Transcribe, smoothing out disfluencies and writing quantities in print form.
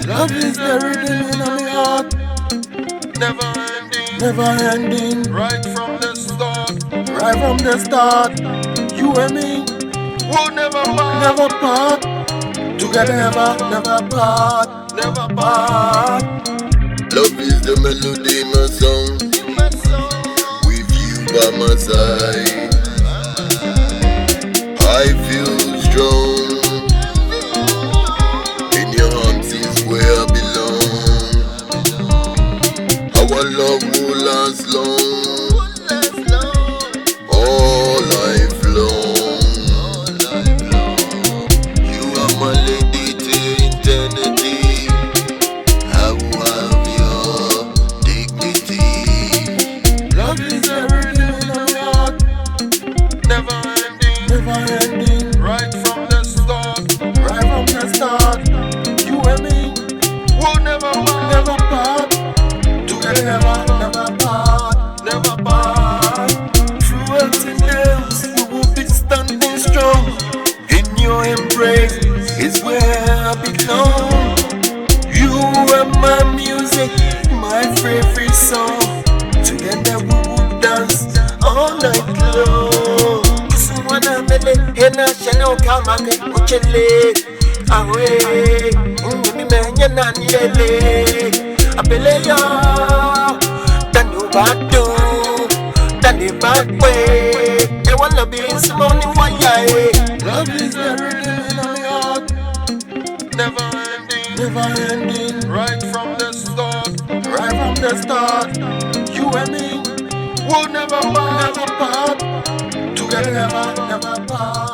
Love is the rhythm in my heart, never ending. Right from the start, You and me, we'll never part. never part. Together, never part. Love is the melody, my song. With you by my side, I feel strong. In your arms is where I belong. Our love will last long, all life long. You are my lady to eternity. I will have your dignity. Love is the rhythm in my heart, Never ending. Right from the start, You and me, we'll never part. never part. Together, never part. Through ups and downs, we will be standing strong. In your embrace is where I belong. You are my music, my favorite song. Together we will dance all night long. Kusum gbomo, hena shano kamake uchele. Awe, mimi menye nani lele. Apele yo, danu badu, dani bakwe. I wanna be in some morning wire. Love is the rhythm in my heart, Never ending. Right from the start, You and me, we'll never part. never part. Together, never part.